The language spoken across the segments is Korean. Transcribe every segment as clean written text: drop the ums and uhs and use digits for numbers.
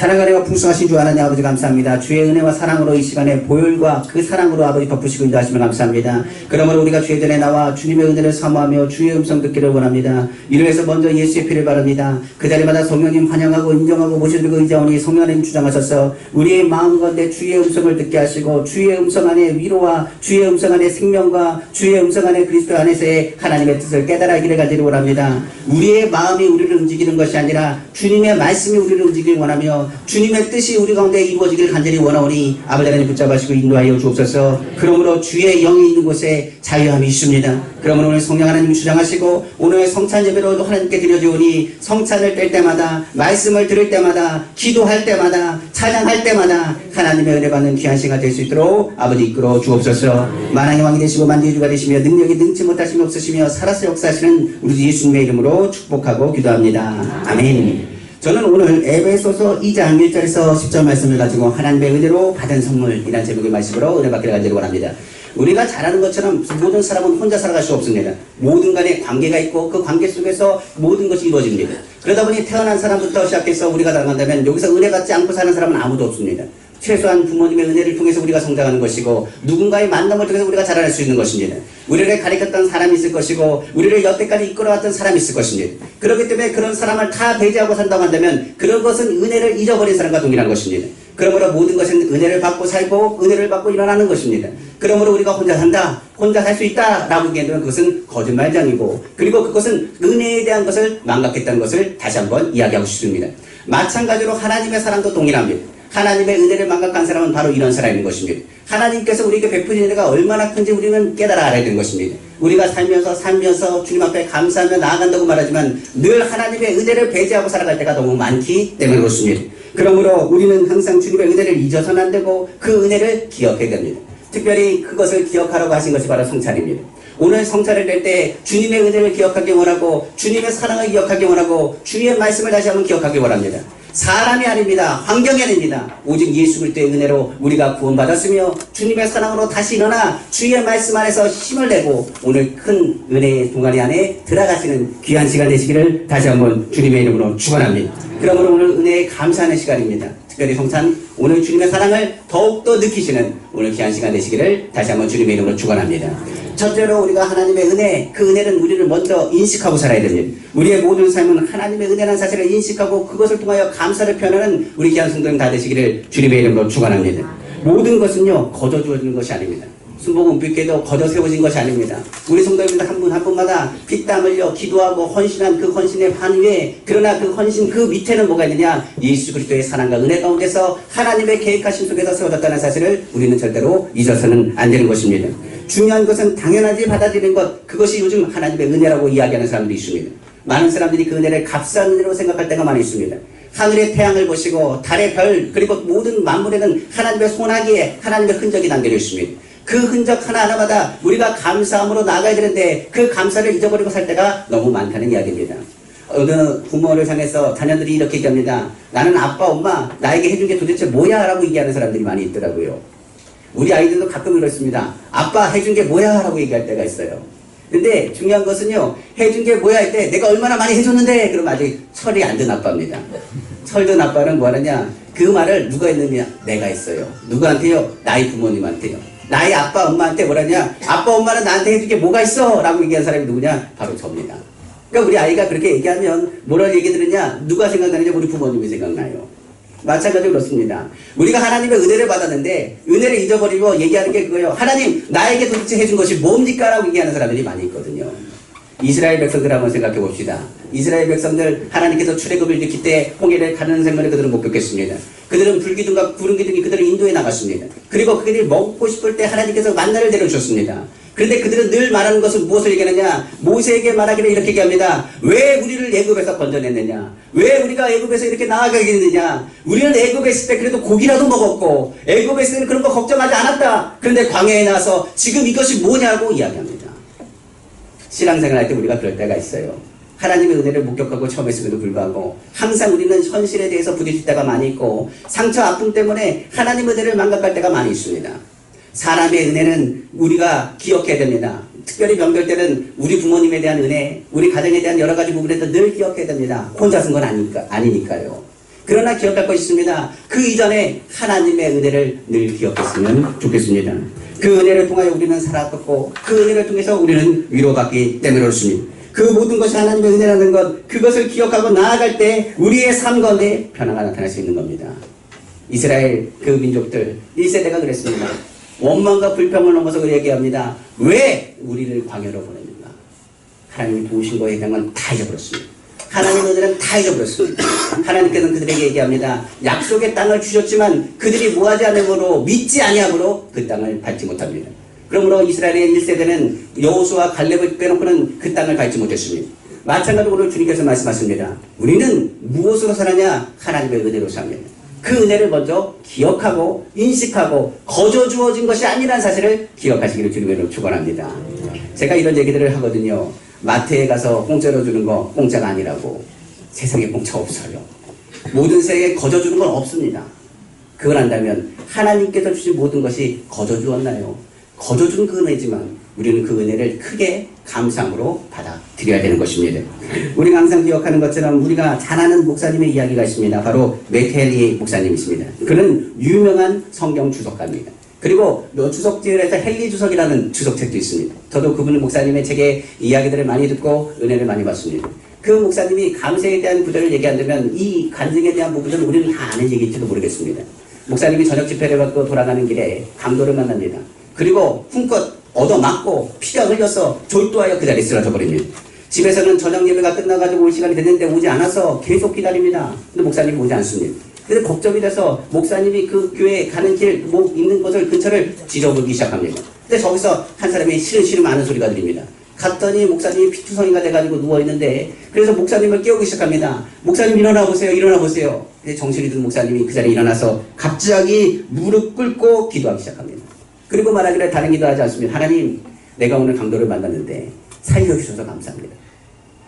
자랑하리와 풍성하신 주 하나님 아버지 감사합니다. 주의 은혜와 사랑으로 이 시간에 보혈과 그 사랑으로 아버지 덮으시고 인도하시며 감사합니다. 그러므로 우리가 주의 전에 나와 주님의 은혜를 사모하며 주의 음성 듣기를 원합니다. 이로 해서 먼저 예수의 피를 바랍니다. 그 자리마다 성령님 환영하고 인정하고 모셔드리고 의자오니 성령 하나님 주장하셔서 우리의 마음 가운데 주의 음성을 듣게 하시고 주의 음성 안에 위로와 주의 음성 안에 생명과 주의 음성 안에 그리스도 안에서의 하나님의 뜻을 깨달아기를 가지를 원합니다. 우리의 마음이 우리를 움직이는 것이 아니라 주님의 말씀이 우리를 움직이길 원하며 주님의 뜻이 우리 가운데 이루어지길 간절히 원하오니 아버지 하나님 붙잡으시고 인도하여 주옵소서. 그러므로 주의 영이 있는 곳에 자유함이 있습니다. 그러므로 오늘 성령 하나님 주장하시고 오늘 성찬 예배로 하나님께 드려주오니 성찬을 뗄 때마다 말씀을 들을 때마다 기도할 때마다 찬양할 때마다 하나님의 은혜 받는 귀한 시간 될 수 있도록 아버지 이끌어 주옵소서. 만왕의 왕이 되시고 만주의 주가 되시며 능력이 능치 못하심이 없으시며 살아서 역사하시는 우리 예수님의 이름으로 축복하고 기도합니다. 아멘. 저는 오늘 에베소서 2장 1절에서 10절 말씀을 가지고 하나님의 은혜로 받은 선물이라는 제목의 말씀으로 은혜 받기를 간절히 원합니다. 우리가 잘 아는 것처럼 모든 사람은 혼자 살아갈 수 없습니다. 모든 간에 관계가 있고 그 관계 속에서 모든 것이 이루어집니다. 그러다 보니 태어난 사람부터 시작해서 우리가 나간다면 여기서 은혜 받지 않고 사는 사람은 아무도 없습니다. 최소한 부모님의 은혜를 통해서 우리가 성장하는 것이고 누군가의 만남을 통해서 우리가 자라날 수 있는 것입니다. 우리를 가르쳤던 사람이 있을 것이고 우리를 여태까지 이끌어왔던 사람이 있을 것입니다. 그렇기 때문에 그런 사람을 다 배제하고 산다고 한다면 그런 것은 은혜를 잊어버린 사람과 동일한 것입니다. 그러므로 모든 것은 은혜를 받고 살고 은혜를 받고 일어나는 것입니다. 그러므로 우리가 혼자 산다, 혼자 살 수 있다 라고 얘기하면 그것은 거짓말장이고 그리고 그것은 은혜에 대한 것을 망각했다는 것을 다시 한번 이야기하고 싶습니다. 마찬가지로 하나님의 사랑도 동일합니다. 하나님의 은혜를 망각한 사람은 바로 이런 사람인 것입니다. 하나님께서 우리에게 베푸신 은혜가 얼마나 큰지 우리는 깨달아 알아야 되는 것입니다. 우리가 살면서 주님 앞에 감사하며 나아간다고 말하지만 늘 하나님의 은혜를 배제하고 살아갈 때가 너무 많기 때문에 그렇습니다. 그러므로 우리는 항상 주님의 은혜를 잊어서는 안 되고 그 은혜를 기억해야 됩니다. 특별히 그것을 기억하라고 하신 것이 바로 성찬입니다. 오늘 성찬을 낼 때 주님의 은혜를 기억하기 원하고 주님의 사랑을 기억하기 원하고 주님의 말씀을 다시 한번 기억하기 원합니다. 사람이 아닙니다. 환경이 아닙니다. 오직 예수 그리스도의 은혜로 우리가 구원받았으며 주님의 사랑으로 다시 일어나 주의 말씀 안에서 힘을 내고 오늘 큰 은혜의 동아리 안에 들어가시는 귀한 시간 되시기를 다시 한번 주님의 이름으로 축원합니다. 그러므로 오늘 은혜에 감사하는 시간입니다. 특별히 성찬 오늘 주님의 사랑을 더욱더 느끼시는 오늘 귀한 시간 되시기를 다시 한번 주님의 이름으로 축원합니다. 첫째로 우리가 하나님의 은혜, 그 은혜는 우리를 먼저 인식하고 살아야 됩니다. 우리의 모든 삶은 하나님의 은혜라는 사실을 인식하고 그것을 통하여 감사를 표현하는 우리 귀한 성도님 다 되시기를 주님의 이름으로 축원합니다. 모든 것은요 거저 주어지는 것이 아닙니다. 순복 은빛께도 거저 세워진 것이 아닙니다. 우리 성도님들 한 분 한 분마다 피땀 흘려 기도하고 헌신한 그 헌신의 반 위에 그러나 그 헌신 그 밑에는 뭐가 있느냐? 예수 그리스도의 사랑과 은혜 가운데서 하나님의 계획하신 속에서 세워졌다는 사실을 우리는 절대로 잊어서는 안 되는 것입니다. 중요한 것은 당연하지 받아들이는 것, 그것이 요즘 하나님의 은혜라고 이야기하는 사람들이 있습니다. 많은 사람들이 그 은혜를 값싼 은혜로 생각할 때가 많이 있습니다. 하늘의 태양을 보시고 달의 별 그리고 모든 만물에는 하나님의 손아귀에 하나님의 흔적이 남겨져 있습니다. 그 흔적 하나하나마다 우리가 감사함으로 나가야 되는데 그 감사를 잊어버리고 살 때가 너무 많다는 이야기입니다. 어느 부모를 향해서 자녀들이 이렇게 얘기합니다. 나는 아빠 엄마 나에게 해준 게 도대체 뭐야 라고 얘기하는 사람들이 많이 있더라고요. 우리 아이들도 가끔 그렇습니다. 아빠 해준 게 뭐야 라고 얘기할 때가 있어요. 근데 중요한 것은요 해준 게 뭐야 할 때 내가 얼마나 많이 해줬는데 그러면 아직 철이 안 든 아빠입니다. 철든 아빠는 뭐 하느냐 그 말을 누가 했느냐 내가 했어요. 누구한테요? 나의 부모님한테요. 나의 아빠 엄마한테 뭐라냐 아빠 엄마는 나한테 해준 게 뭐가 있어 라고 얘기한 사람이 누구냐 바로 저입니다. 그러니까 우리 아이가 그렇게 얘기하면 뭐라고 얘기 들으냐 누가 생각나느냐 우리 부모님이 생각나요. 마찬가지로 그렇습니다. 우리가 하나님의 은혜를 받았는데 은혜를 잊어버리고 얘기하는 게 그거예요. 하나님 나에게 도대체 해준 것이 뭡니까? 라고 얘기하는 사람들이 많이 있거든요. 이스라엘 백성들 한번 생각해 봅시다. 이스라엘 백성들 하나님께서 출애굽을 일으킬 때 홍해를 가르는 생명을 그들은 못 겪겠습니다. 그들은 불기둥과 구름기둥이 그들을 인도해 나갔습니다. 그리고 그들이 먹고 싶을 때 하나님께서 만나를 내려주셨습니다. 그런데 그들은 늘 말하는 것은 무엇을 얘기하느냐 모세에게 말하기를 이렇게 얘기합니다. 왜 우리를 애굽에서 건져냈느냐 왜 우리가 애굽에서 이렇게 나아가게 됐느냐 우리는 애굽에 있을 때 그래도 고기라도 먹었고 애굽에 있을 때는 그런 거 걱정하지 않았다. 그런데 광야에 나와서 지금 이것이 뭐냐고 이야기합니다. 신앙생활 할 때 우리가 그럴 때가 있어요. 하나님의 은혜를 목격하고 처음 했음에도 불구하고 항상 우리는 현실에 대해서 부딪힐 때가 많이 있고 상처 아픔 때문에 하나님의 은혜를 망각할 때가 많이 있습니다. 사람의 은혜는 우리가 기억해야 됩니다. 특별히 명절 때는 우리 부모님에 대한 은혜, 우리 가정에 대한 여러 가지 부분에서 늘 기억해야 됩니다. 혼자 쓴 건 아니니까요. 그러나 기억할 것이 있습니다. 그 이전에 하나님의 은혜를 늘 기억했으면 좋겠습니다. 그 은혜를 통하여 우리는 살았고 그 은혜를 통해서 우리는 위로받기 때문에 그렇습니다. 그 모든 것이 하나님의 은혜라는 것, 그것을 기억하고 나아갈 때 우리의 삶 가운데 변화가 나타날 수 있는 겁니다. 이스라엘 그 민족들 1세대가 그랬습니다. 원망과 불평을 넘어서 그렇게 얘기합니다. 왜 우리를 광야로 보냅니까? 하나님이 도우신 거에 대한 건 다 잊어버렸습니다. 하나님의 은혜는 다 잊어버렸습니다. 하나님께서는 그들에게 얘기합니다. 약속의 땅을 주셨지만 그들이 뭐하지 않으므로 믿지 아니함으로 그 땅을 밟지 못합니다. 그러므로 이스라엘의 1세대는 여호수아 갈렙을 빼놓고는 그 땅을 밟지 못했습니다. 마찬가지로 오늘 주님께서 말씀하십니다. 우리는 무엇으로 살았냐? 하나님의 은혜로 삽니다. 그 은혜를 먼저 기억하고 인식하고 거저 주어진 것이 아니라는 사실을 기억하시기를 주님으로 축원합니다. 제가 이런 얘기들을 하거든요. 마트에 가서 공짜로 주는 거 공짜가 아니라고. 세상에 공짜 없어요. 모든 세상에 거저 주는 건 없습니다. 그걸 안다면 하나님께서 주신 모든 것이 거저 주었나요? 거저 준 그 은혜지만 우리는 그 은혜를 크게 감사함으로 받아들여야 되는 것입니다. 우리가 항상 기억하는 것처럼 우리가 잘 아는 목사님의 이야기가 있습니다. 바로 메텔리 목사님이십니다. 그는 유명한 성경 주석가입니다. 그리고 주석지에서 헨리 주석이라는 주석책도 있습니다. 저도 그분 목사님의 책의 이야기들을 많이 듣고 은혜를 많이 받습니다. 그 목사님이 감세에 대한 구절을 얘기한다면 이 간증에 대한 부분은 우리는 다 아는 얘기일지도 모르겠습니다. 목사님이 저녁 집회를 받고 돌아가는 길에 강도를 만납니다. 그리고 흠껏 얻어맞고 피가 흘려서 졸도하여 그 자리에 쓰러져 버립니다. 집에서는 저녁 예배가 끝나가지고 올 시간이 됐는데 오지 않아서 계속 기다립니다. 근데 목사님이 오지 않습니다. 그래서 걱정이 돼서 목사님이 그 교회에 가는 길 있는 곳을 근처를 지져보기 시작합니다. 근데 저기서 한 사람이 시름시름 하는 소리가 들립니다. 갔더니 목사님이 피투성이가 돼가지고 누워있는데 그래서 목사님을 깨우기 시작합니다. 목사님 일어나 보세요. 일어나 보세요. 근데 정신이 든 목사님이 그 자리에 일어나서 갑자기 무릎 꿇고 기도하기 시작합니다. 그리고 말하기를 다른 기도하지 않습니다. 하나님, 내가 오늘 강도를 만났는데 살려주셔서 감사합니다.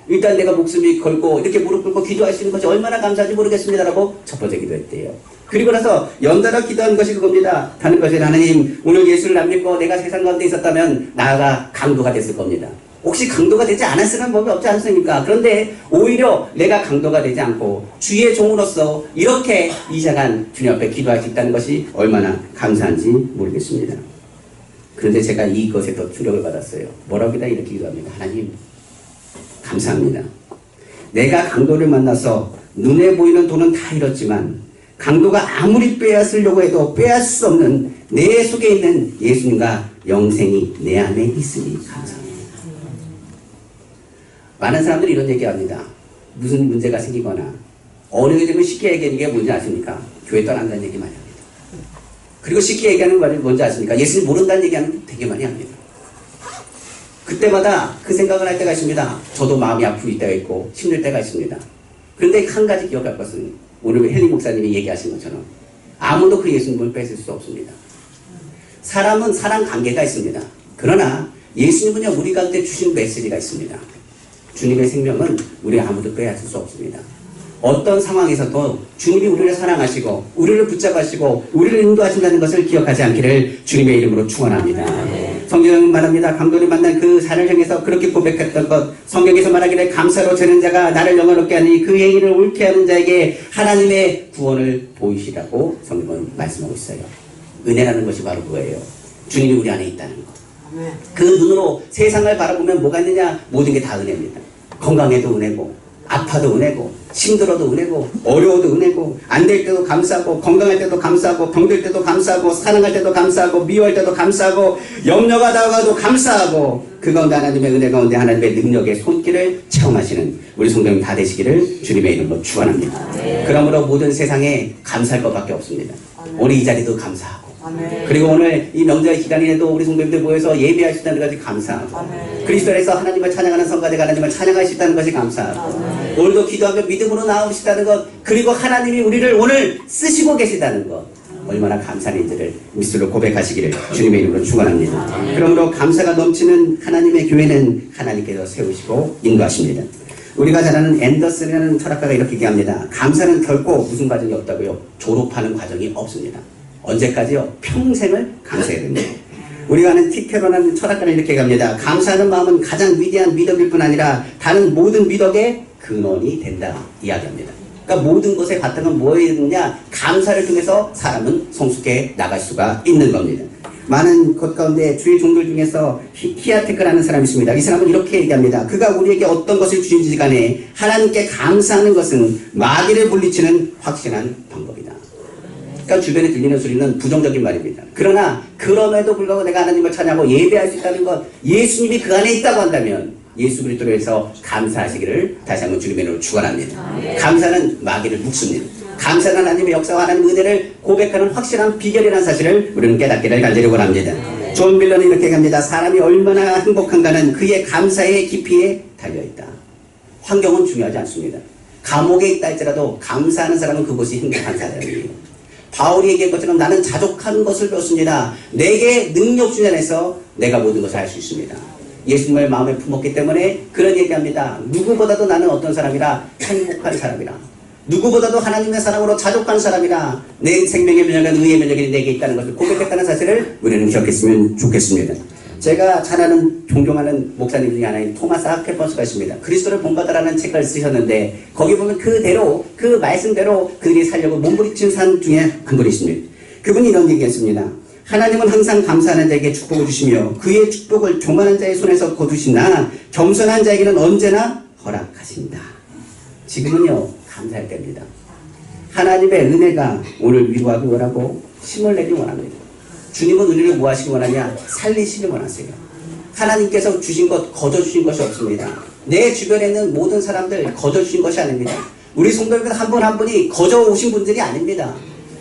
일단 내가 목숨이 걸고 이렇게 무릎 꿇고 기도할 수 있는 것이 얼마나 감사한지 모르겠습니다라고 첫 번째 기도했대요. 그리고 나서 연달아 기도한 것이 그겁니다. 다른 것은 하나님, 오늘 예수를 안 믿고 내가 세상 가운데 있었다면 나가 강도가 됐을 겁니다. 혹시 강도가 되지 않았으면 법이 없지 않습니까? 그런데 오히려 내가 강도가 되지 않고 주의 종으로서 이렇게 이장한 주님 앞에 기도할 수 있다는 것이 얼마나 감사한지 모르겠습니다. 그런데 제가 이것에 더 충격을 받았어요. 뭐라고 이렇게 기도합니다. 하나님, 감사합니다. 내가 강도를 만나서 눈에 보이는 돈은 다 잃었지만 강도가 아무리 빼앗으려고 해도 빼앗을 수 없는 내 속에 있는 예수님과 영생이 내 안에 있으니 감사합니다. 많은 사람들이 이런 얘기합니다. 무슨 문제가 생기거나 어느 게 되면 쉽게 얘기하는 게 뭔지 아십니까? 교회 떠난다는 얘기 많이 합니다. 그리고 쉽게 얘기하는 말이 뭔지 아십니까? 예수님 모른다는 얘기하는 되게 많이 합니다. 그때마다 그 생각을 할 때가 있습니다. 저도 마음이 아프고 때가 있고 힘들 때가 있습니다. 그런데 한 가지 기억할 것은 오늘 헨리 목사님이 얘기하신 것처럼 아무도 그 예수님을 뺏을 수 없습니다. 사람은 사람 관계가 있습니다. 그러나 예수님은요, 우리 가운데 주신 메시지가 있습니다. 주님의 생명은 우리 아무도 빼앗을 수 없습니다. 어떤 상황에서도 주님이 우리를 사랑하시고 우리를 붙잡으시고 우리를 인도하신다는 것을 기억하지 않기를 주님의 이름으로 축원합니다. 성경은 말합니다. 강도를 만난 그 산을 향해서 그렇게 고백했던 것, 성경에서 말하기를 감사로 되는 자가 나를 영화롭게 하니 그 행위를 옳게 하는 자에게 하나님의 구원을 보이시라고 성경은 말씀하고 있어요. 은혜라는 것이 바로 그거예요. 주님이 우리 안에 있다는 것. 그 눈으로 세상을 바라보면 뭐가 있느냐? 모든 게 다 은혜입니다. 건강해도 은혜고, 아파도 은혜고, 힘들어도 은혜고, 어려워도 은혜고, 안 될 때도 감사하고, 건강할 때도 감사하고, 병들 때도 감사하고, 사랑할 때도 감사하고, 미워할 때도 감사하고, 염려가 다가도 감사하고, 그 가운데 하나님의 은혜 가운데 하나님의 능력의 손길을 체험하시는 우리 성도님 다 되시기를 주님의 이름으로 축원합니다. 그러므로 모든 세상에 감사할 것밖에 없습니다. 오늘 이 자리도 감사하고, 그리고 오늘 이 명절 기간에도 우리 성도님들 모여서 예배할 수 있다는 것이 감사하고, 그리스도 안에서 하나님을 찬양하는 성가대가 하나님을 찬양할 수 있다는 것이 감사하고, 오늘도 기도하며 믿음으로 나오시다는 것, 그리고 하나님이 우리를 오늘 쓰시고 계시다는 것, 얼마나 감사한지를 미술로 고백하시기를 주님의 이름으로 축원합니다. 그러므로 감사가 넘치는 하나님의 교회는 하나님께서 세우시고 인도하십니다. 우리가 잘 아는 앤더슨이라는 철학가가 이렇게 얘기합니다. 감사는 결코 무슨 과정이 없다고요? 졸업하는 과정이 없습니다. 언제까지요? 평생을 감사해야 됩니다. 우리가 아는 티케로라는 철학가는 이렇게 얘기합니다. 감사하는 마음은 가장 위대한 미덕일 뿐 아니라 다른 모든 미덕의 근원이 된다 이야기합니다. 그러니까 모든 것의 바탕은 뭐였느냐? 감사를 통해서 사람은 성숙해 나갈 수가 있는 겁니다. 많은 것 가운데 주의 종들 중에서 히아테크라는 사람이 있습니다. 이 사람은 이렇게 얘기합니다. 그가 우리에게 어떤 것을 주신지 간에 하나님께 감사하는 것은 마귀를 물리치는 확실한 방법이다. 그러니까 주변에 들리는 소리는 부정적인 말입니다. 그러나 그럼에도 불구하고 내가 하나님을 찬양하고 예배할 수 있다는 것, 예수님이 그 안에 있다고 한다면 예수 그리스도로 해서 감사하시기를 다시 한번 주님의 이름으로 축원합니다. 감사는 마귀를 묶습니다. 감사는 하나님의 역사와 하나님의 은혜를 고백하는 확실한 비결이라는 사실을 우리는 깨닫기를 간절히 원합니다. 존 밀러는 이렇게 합니다. 사람이 얼마나 행복한가는 그의 감사의 깊이에 달려있다. 환경은 중요하지 않습니다. 감옥에 있다 할지라도 감사하는 사람은 그곳이 행복한 사람이에요. 바울이 얘기한 것처럼 나는 자족한 것을 배웠습니다. 내게 능력 주변에서 내가 모든 것을 할 수 있습니다. 예수님을 마음에 품었기 때문에 그런 얘기합니다. 누구보다도 나는 어떤 사람이라 행복한 사람이라. 누구보다도 하나님의 사랑으로 자족한 사람이라. 내 생명의 면역은 의의 면역이 내게 있다는 것을 고백했다는 사실을 우리는 기억했으면 좋겠습니다. 제가 잘 아는 존경하는 목사님 중에 하나인 토마스 하케퍼스가 있습니다. 그리스도를 본받아라는 책을 쓰셨는데 거기 보면 그대로 그 말씀대로 그들이 살려고 몸부림친 사람 중에 한 분이 있습니다. 그분이 이런 얘기했습니다. 하나님은 항상 감사하는 자에게 축복을 주시며 그의 축복을 교만한 자의 손에서 거두시나 겸손한 자에게는 언제나 허락하신다. 지금은요 감사할 때입니다. 하나님의 은혜가 오늘 위로하기 원하고 힘을 내기 원합니다. 주님은 우리를 뭐 하시기 원하냐? 살리시기 원하세요. 하나님께서 주신 것 거저 주신 것이 없습니다. 내 주변에 있는 모든 사람들 거저 주신 것이 아닙니다. 우리 성도님들 한 분 한 분이 거저 오신 분들이 아닙니다.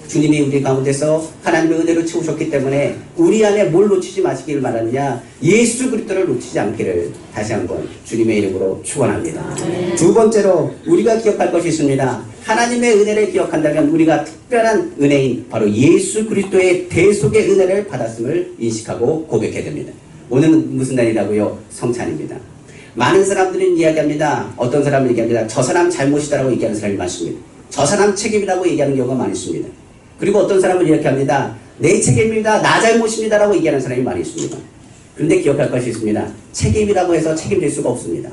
주님이 우리 가운데서 하나님의 은혜로 채우셨기 때문에 우리 안에 뭘 놓치지 마시기를 바라느냐? 예수 그리스도를 놓치지 않기를 다시 한번 주님의 이름으로 축원합니다. 두 번째로 우리가 기억할 것이 있습니다. 하나님의 은혜를 기억한다면 우리가 특별한 은혜인 바로 예수 그리스도의 대속의 은혜를 받았음을 인식하고 고백해야 됩니다. 오늘은 무슨 날이라고요? 성찬입니다. 많은 사람들은 이야기합니다. 어떤 사람은 얘기합니다. 저 사람 잘못이다라고 얘기하는 사람이 많습니다. 저 사람 책임이라고 얘기하는 경우가 많이 있습니다. 그리고 어떤 사람은 이렇게 합니다. 내 책임입니다. 나 잘못입니다. 라고 얘기하는 사람이 많이 있습니다. 그런데 기억할 것이 있습니다. 책임이라고 해서 책임질 수가 없습니다.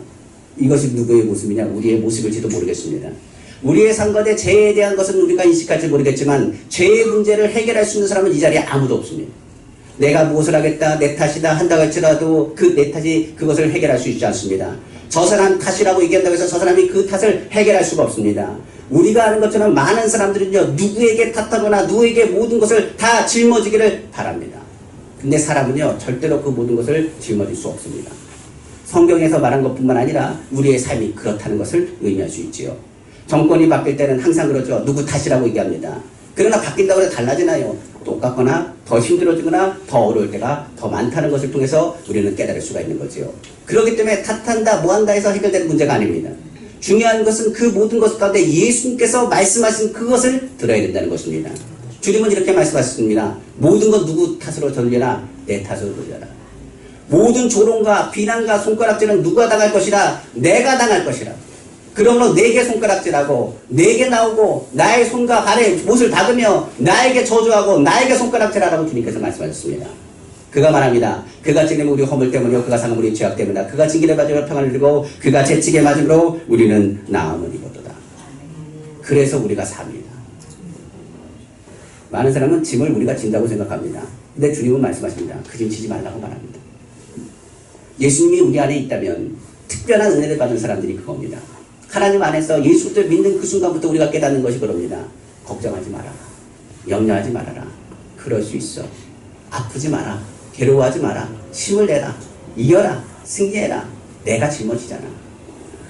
이것이 누구의 모습이냐? 우리의 모습일지도 모르겠습니다. 우리의 상관의 죄에 대한 것은 우리가 인식할지 모르겠지만 죄의 문제를 해결할 수 있는 사람은 이 자리에 아무도 없습니다. 내가 무엇을 하겠다, 내 탓이다 한다고 할지라도 그 내 탓이 그것을 해결할 수 있지 않습니다. 저 사람 탓이라고 얘기한다고 해서 저 사람이 그 탓을 해결할 수가 없습니다. 우리가 아는 것처럼 많은 사람들은요 누구에게 탓하거나 누구에게 모든 것을 다 짊어지기를 바랍니다. 근데 사람은요 절대로 그 모든 것을 짊어질 수 없습니다. 성경에서 말한 것뿐만 아니라 우리의 삶이 그렇다는 것을 의미할 수 있지요. 정권이 바뀔 때는 항상 그러죠. 누구 탓이라고 얘기합니다. 그러나 바뀐다고 해서 달라지나요? 똑같거나 더 힘들어지거나 더 어려울 때가 더 많다는 것을 통해서 우리는 깨달을 수가 있는 거지요. 그렇기 때문에 탓한다 뭐한다 해서 해결되는 문제가 아닙니다. 중요한 것은 그 모든 것 가운데 예수님께서 말씀하신 그것을 들어야 된다는 것입니다. 주님은 이렇게 말씀하셨습니다. 모든 것 누구 탓으로 돌려라? 내 탓으로 돌려라. 모든 조롱과 비난과 손가락질은 누가 당할 것이라? 내가 당할 것이라. 그러므로 내게 손가락질하고 내게 나오고 나의 손과 발에 못을 닫으며 나에게 저주하고 나에게 손가락질하라고 주님께서 말씀하셨습니다. 그가 말합니다. 그가 찔림 우리 허물 때문이요 그가 상함 우리 죄악 때문이다. 그가 징계를 받으며 평안을 누리고 그가 채찍에 맞음으로 우리는 나음을 입었도다. 그래서 우리가 삽니다. 많은 사람은 짐을 우리가 진다고 생각합니다. 근데 주님은 말씀하십니다. 그 짐 지지 말라고 말합니다. 예수님이 우리 안에 있다면 특별한 은혜를 받은 사람들이 그겁니다. 하나님 안에서 예수를 믿는 그 순간부터 우리가 깨닫는 것이 그럽니다. 걱정하지 말아라. 염려하지 말아라. 그럴 수 있어. 아프지 마라. 괴로워하지 마라. 힘을 내라. 이겨라. 승리해라. 내가 짊어지잖아.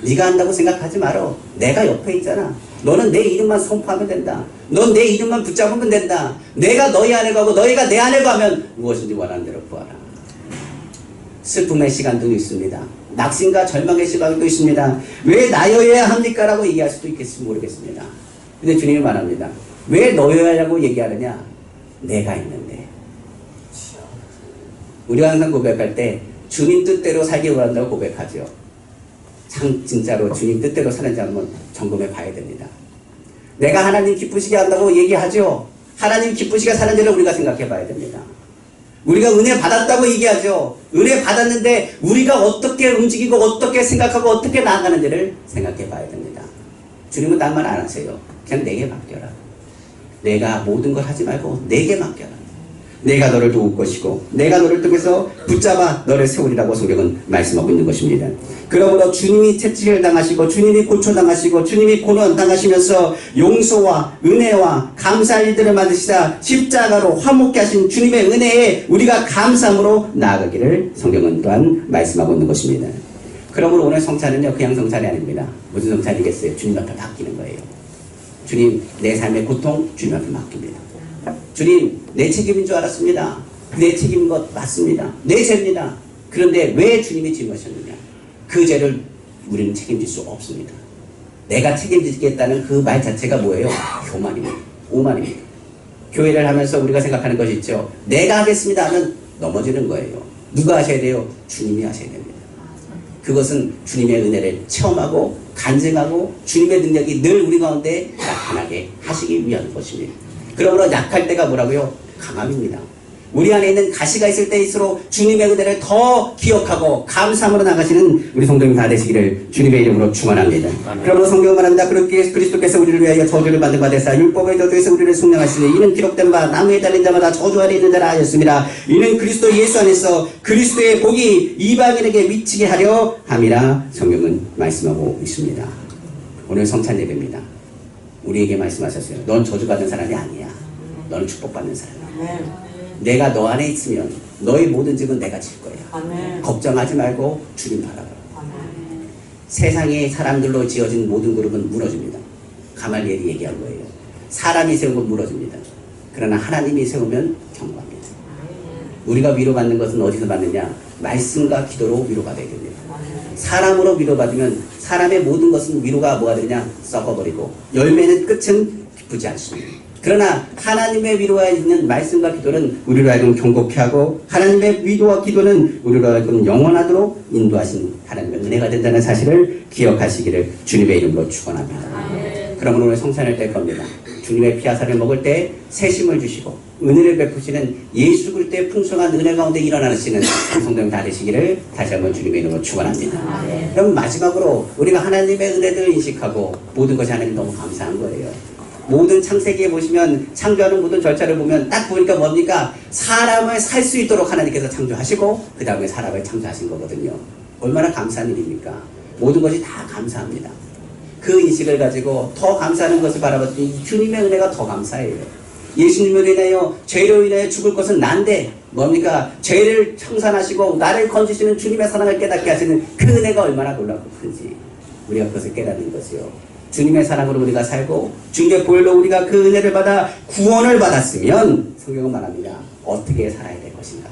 네가 한다고 생각하지 말어. 내가 옆에 있잖아. 너는 내 이름만 선포하면 된다. 넌 내 이름만 붙잡으면 된다. 내가 너희 안에 가고 너희가 내 안에 가면 무엇인지 원하는 대로 구하라. 슬픔의 시간도 있습니다. 낙심과 절망의 시간도 있습니다. 왜 나여야 합니까? 라고 얘기할 수도 있겠지 모르겠습니다. 근데 주님이 말합니다. 왜 너여야라고 얘기하느냐? 내가 있는데. 우리가 항상 고백할 때 주님 뜻대로 살기 원한다고 고백하죠. 참 진짜로 주님 뜻대로 사는지 한번 점검해 봐야 됩니다. 내가 하나님 기쁘시게 한다고 얘기하죠. 하나님 기쁘시게 사는지를 우리가 생각해 봐야 됩니다. 우리가 은혜 받았다고 얘기하죠. 은혜 받았는데 우리가 어떻게 움직이고 어떻게 생각하고 어떻게 나아가는지를 생각해 봐야 됩니다. 주님은 딴 말 안 하세요. 그냥 내게 맡겨라. 내가 모든 걸 하지 말고 내게 맡겨라. 내가 너를 도울 것이고 내가 너를 통해서 붙잡아 너를 세우리라고 성경은 말씀하고 있는 것입니다. 그러므로 주님이 채찍을 당하시고 주님이 고초당하시고 주님이 고난당하시면서 용서와 은혜와 감사할 일들을 만드시다 십자가로 화목케 하신 주님의 은혜에 우리가 감사함으로 나아가기를 성경은 또한 말씀하고 있는 것입니다. 그러므로 오늘 성찬은요 그냥 성찬이 아닙니다. 무슨 성찬이겠어요? 주님 앞에 맡기는 거예요. 주님 내 삶의 고통 주님 앞에 맡깁니다. 주님 내 책임인 줄 알았습니다. 내 책임인 것 맞습니다. 내 죄입니다. 그런데 왜 주님이 짊어졌느냐? 그 죄를 우리는 책임질 수 없습니다. 내가 책임지겠다는 그 말 자체가 뭐예요? 교만입니다. 오만입니다. 교회를 하면서 우리가 생각하는 것이 있죠. 내가 하겠습니다 하면 넘어지는 거예요. 누가 하셔야 돼요? 주님이 하셔야 됩니다. 그것은 주님의 은혜를 체험하고 간증하고 주님의 능력이 늘 우리 가운데 나타나게 하시기 위한 것입니다. 그러므로 약할 때가 뭐라고요? 강함입니다. 우리 안에 있는 가시가 있을 때일수록 주님의 은혜를 더 기억하고 감사함으로 나가시는 우리 성도님 다 되시기를 주님의 이름으로 축원합니다. 그러므로 성경은 말합니다. 그렇게 그리스도께서 우리를 위하여 저주를 받은 바 되사 율법의 저주에서 우리를 속량하시니 이는 기록된 바 나무에 달린 자마다 저주 아래 있는 자라 하였습니다. 이는 그리스도 예수 안에서 그리스도의 복이 이방인에게 미치게 하려 함이라 성경은 말씀하고 있습니다. 오늘 성찬 예배입니다. 우리에게 말씀하셨어요. 넌 저주받은 사람이 아니야. 너는 축복받는 사람이야. 내가 너 안에 있으면 너의 모든 짐은 내가 질 거야. 아멘. 걱정하지 말고 주님 바라봐. 세상의 사람들로 지어진 모든 그룹은 무너집니다. 가말리엘이 얘기한 거예요. 사람이 세운 건 무너집니다. 그러나 하나님이 세우면 견고합니다. 우리가 위로받는 것은 어디서 받느냐? 말씀과 기도로 위로받아야 됩니다. 사람으로 위로받으면 사람의 모든 것은 위로가 뭐가 되느냐? 썩어버리고 열매는 끝은 기쁘지 않습니다. 그러나 하나님의 위로가 있는 말씀과 기도는 우리로 하여금 경고케 하고 하나님의 위로와 기도는 우리로 하여금 영원하도록 인도하신 하나님의 은혜가 된다는 사실을 기억하시기를 주님의 이름으로 축원합니다. 그러므로 오늘 성찬을 뗄 겁니다. 주님의 피하사를 먹을 때 새심을 주시고 은혜를 베푸시는 예수 그리스도의 풍성한 은혜 가운데 일어나시는 성도님 다 되시기를 다시 한번 주님의 이름으로 축원합니다. 그럼 마지막으로 우리가 하나님의 은혜를 인식하고 모든 것이 하나님 너무 감사한 거예요. 모든 창세기에 보시면 창조하는 모든 절차를 보면 딱 보니까 뭡니까? 사람을 살 수 있도록 하나님께서 창조하시고 그 다음에 사람을 창조하신 거거든요. 얼마나 감사한 일입니까? 모든 것이 다 감사합니다. 그 인식을 가지고 더 감사하는 것을 바라봤더니 주님의 은혜가 더 감사해요. 예수님을 인하여 죄로 인하여 죽을 것은 난데 뭡니까? 죄를 청산하시고 나를 건지시는 주님의 사랑을 깨닫게 하시는 그 은혜가 얼마나 놀랍고 큰지 우리가 그것을 깨닫는 것이요. 주님의 사랑으로 우리가 살고 주님의 보혈로 우리가 그 은혜를 받아 구원을 받았으면 성경은 말합니다. 어떻게 살아야 될 것인가?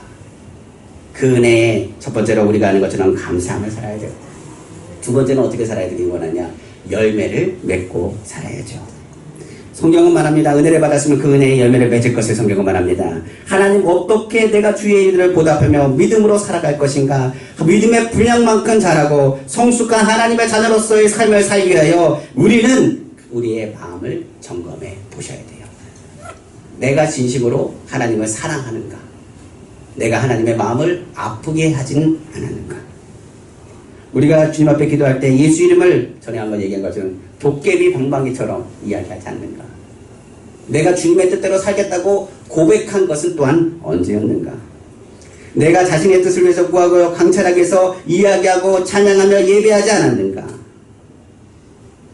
그 은혜에 첫 번째로 우리가 아는 것처럼 감사함을 살아야 돼요. 두 번째는 어떻게 살아야 되기 원하냐? 열매를 맺고 살아야죠. 성경은 말합니다. 은혜를 받았으면 그 은혜의 열매를 맺을 것을 성경은 말합니다. 하나님 어떻게 내가 주의 일들을 보답하며 믿음으로 살아갈 것인가? 그 믿음의 분량만큼 잘하고 성숙한 하나님의 자녀로서의 삶을 살기 위하여 우리는 우리의 마음을 점검해 보셔야 돼요. 내가 진심으로 하나님을 사랑하는가? 내가 하나님의 마음을 아프게 하지는 않았는가? 우리가 주님 앞에 기도할 때 예수 이름을 전에 한번 얘기한 것처럼 도깨비 방방이처럼 이야기하지 않는가? 내가 주님의 뜻대로 살겠다고 고백한 것은 또한 언제였는가? 내가 자신의 뜻을 위해서 구하고 강철하게 해서 이야기하고 찬양하며 예배하지 않았는가?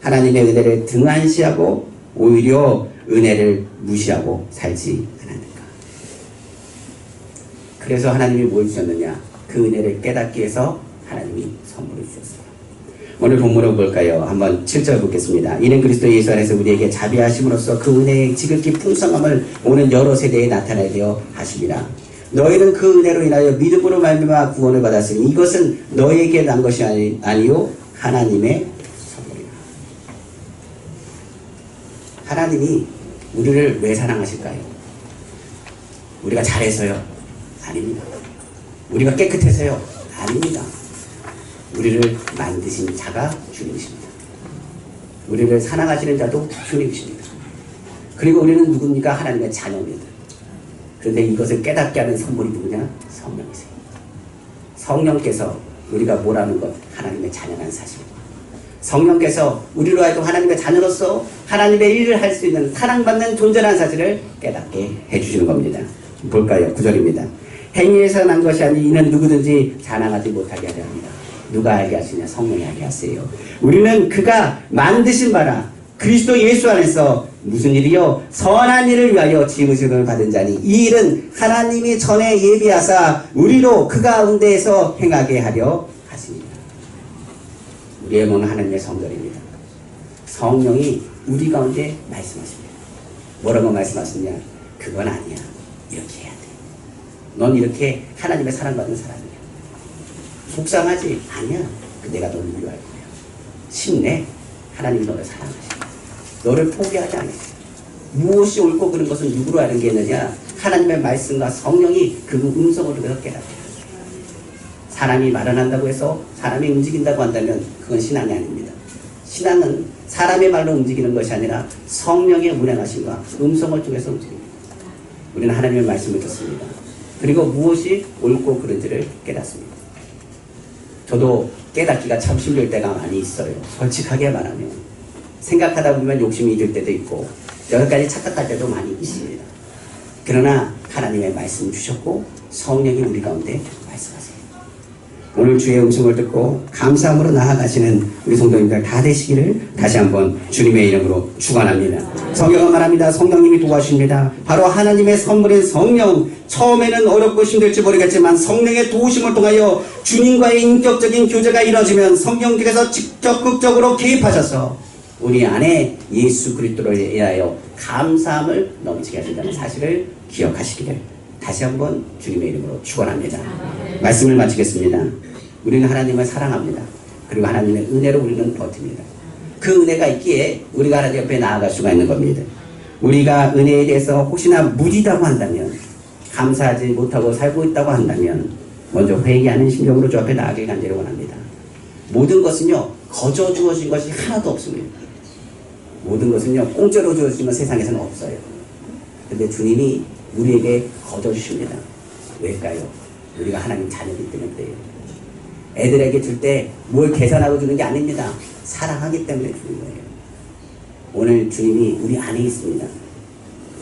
하나님의 은혜를 등한시하고 오히려 은혜를 무시하고 살지 않았는가? 그래서 하나님이 뭘 주셨느냐? 그 은혜를 깨닫기 위해서 하나님이 선물을 주셨어요. 오늘 본문을 볼까요? 한번 7절 보겠습니다. 이는 그리스도 예수 안에서 우리에게 자비하심으로써 그 은혜의 지극히 풍성함을 오는 여러 세대에 나타나게 되어 하심이라. 너희는 그 은혜로 인하여 믿음으로 말미암아 구원을 받았으니 이것은 너희에게 난 것이 아니요 하나님의 선물이라. 하나님이 우리를 왜 사랑하실까요? 우리가 잘해서요? 아닙니다. 우리가 깨끗해서요? 아닙니다. 우리를 만드신 자가 주님이십니다. 우리를 사랑하시는 자도 주님이십니다. 그리고 우리는 누굽니까? 하나님의 자녀입니다. 그런데 이것을 깨닫게 하는 선물이 누구냐? 성령이세요. 성령께서 우리가 뭐라는 것? 하나님의 자녀라는 사실. 성령께서 우리로 하여금 하나님의 자녀로서 하나님의 일을 할 수 있는 사랑받는 존재라는 사실을 깨닫게 해주시는 겁니다. 볼까요? 9절입니다. 행위에서 난 것이 아니 이는 누구든지 자랑하지 못하게 하려 합니다. 누가 알게 하시냐? 성령이 알게 하세요. 우리는 그가 만드신 바라 그리스도 예수 안에서 무슨 일이요? 선한 일을 위하여 지으심을 받은 자니 이 일은 하나님이 전에 예비하사 우리로 그 가운데에서 행하게 하려 하십니다. 우리의 몸은 하나님의 성전입니다. 성령이 우리 가운데 말씀하십니다. 뭐라고 말씀하시냐? 그건 아니야. 이렇게 해야 돼. 넌 이렇게 하나님의 사랑받는 사람이야. 속상하지? 아니야. 내가 너를 위로할 거야. 힘내. 하나님이 너를 사랑하십니다. 너를 포기하지 않으세요. 무엇이 옳고 그른 것은 누구로 아는 게 있느냐? 하나님의 말씀과 성령이 그 음성을 통해서 깨닫게. 사람이 말을 한다고 해서 사람이 움직인다고 한다면 그건 신앙이 아닙니다. 신앙은 사람의 말로 움직이는 것이 아니라 성령의 운행하심과 음성을 통해서 움직입니다. 우리는 하나님의 말씀을 듣습니다. 그리고 무엇이 옳고 그른지를 깨닫습니다. 저도 깨닫기가 참 힘들 때가 많이 있어요. 솔직하게 말하면. 생각하다 보면 욕심이 들 때도 있고 여러 가지 착각할 때도 많이 있습니다. 그러나 하나님의 말씀 주셨고 성령이 우리 가운데 말씀하세요. 오늘 주의 음성을 듣고 감사함으로 나아가시는 우리 성도님들 다 되시기를 다시 한번 주님의 이름으로 축원합니다. 성경은 말합니다. 성령님이 도와주십니다. 바로 하나님의 선물인 성령. 처음에는 어렵고 힘들지 모르겠지만 성령의 도우심을 통하여 주님과의 인격적인 교제가 이루어지면 성령께서 직접 극적으로 개입하셔서 우리 안에 예수 그리스도를 위하여 감사함을 넘치게 하신다는 사실을 기억하시기를 다시 한번 주님의 이름으로 축원합니다. 말씀을 마치겠습니다. 우리는 하나님을 사랑합니다. 그리고 하나님의 은혜로 우리는 버팁니다. 그 은혜가 있기에 우리가 하나님 옆에 나아갈 수가 있는 겁니다. 우리가 은혜에 대해서 혹시나 무디다고 한다면, 감사하지 못하고 살고 있다고 한다면 먼저 회개하는 심정으로 주 앞에 나아가길 간절히 원합니다. 모든 것은요 거저 주어진 것이 하나도 없습니다. 모든 것은요 공짜로 주어진 건 세상에서는 없어요. 근데 주님이 우리에게 거저 주십니다. 왜일까요? 우리가 하나님 자녀이기 때문에. 애들에게 줄 때 뭘 계산하고 주는 게 아닙니다. 사랑하기 때문에 주는 거예요. 오늘 주님이 우리 안에 있습니다.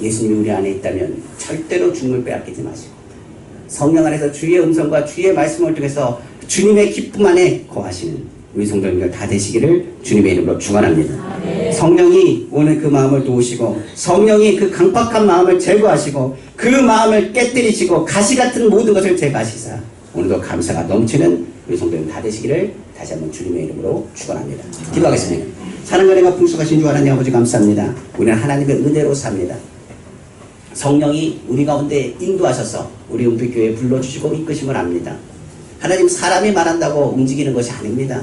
예수님이 우리 안에 있다면 절대로 주님을 빼앗기지 마시고 성령 안에서 주의 음성과 주의 말씀을 통해서 주님의 기쁨 안에 거하시는 우리 성도님들 다 되시기를 주님의 이름으로 축원합니다. 성령이 오늘 그 마음을 도우시고 성령이 그 강팍한 마음을 제거하시고 그 마음을 깨뜨리시고 가시 같은 모든 것을 제거하시사 오늘도 감사가 넘치는 우리 성도님 다 되시기를 다시 한번 주님의 이름으로 축원합니다. 기도하겠습니다. 사랑과 은혜가 풍성하신 주 하나님 아버지 감사합니다. 우리는 하나님의 은혜로 삽니다. 성령이 우리 가운데 인도하셔서 우리 은빛교회에 불러주시고 이끄심을 합니다. 하나님 사람이 말한다고 움직이는 것이 아닙니다.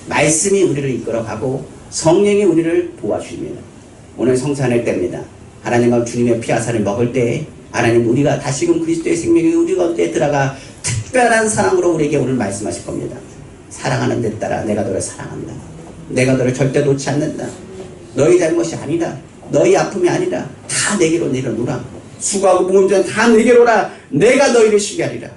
말씀이 우리를 이끌어가고 성령이 우리를 도와주십니다. 오늘 성찬할 때입니다. 하나님과 주님의 피아사를 먹을 때 하나님 우리가 다시금 그리스도의 생명이 우리 가운데 들어가 특별한 사랑으로 우리에게 오늘 말씀하실 겁니다. 사랑하는 데 따라 내가 너를 사랑한다. 내가 너를 절대 놓지 않는다. 너희 잘못이 아니다. 너희 아픔이 아니라 다 내게로 내려놓으라. 수고하고 무거운 자는 다 내게로 오라. 내가 너희를 쉬게 하리라.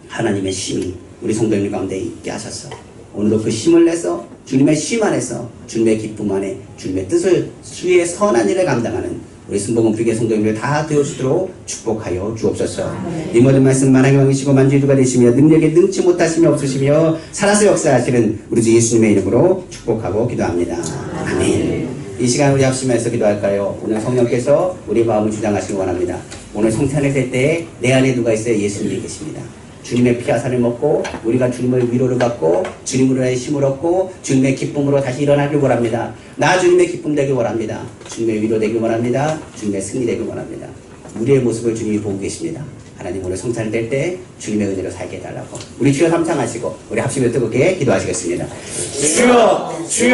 하나님의 힘이 우리 성도님 가운데 있게 하셔서 오늘도 그 힘을 내서 주님의 심 안에서 주님의 기쁨 안에 주님의 뜻을 주의 선한 일을 감당하는 우리 순복음교회 성도님들 다 되어주도록 축복하여 주옵소서. 이 모든 말씀 만왕의 왕이시고 만주주가 되시며 능력에 능치 못하시며 없으시며 살아서 역사하시는 우리 주 예수님의 이름으로 축복하고 기도합니다. 아멘. 이 시간 우리 합심해서 기도할까요? 오늘 성령께서 우리 마음을 주장하시기 원합니다. 오늘 성찬을 될 때 내 안에 누가 있어요? 예수님이 계십니다. 주님의 피아사를 먹고 우리가 주님의 위로를 받고 주님으로 인해 힘을 얻고 주님의 기쁨으로 다시 일어나길 원합니다. 나 주님의 기쁨 되길 원합니다. 주님의 위로 되길 원합니다. 주님의 승리 되길 원합니다. 우리의 모습을 주님이 보고 계십니다. 하나님 오늘 성찬을 될 때 주님의 은혜로 살게 해달라고 우리 주여 삼창하시고 우리 합심에 뜨겁게 기도하시겠습니다. 주여 주여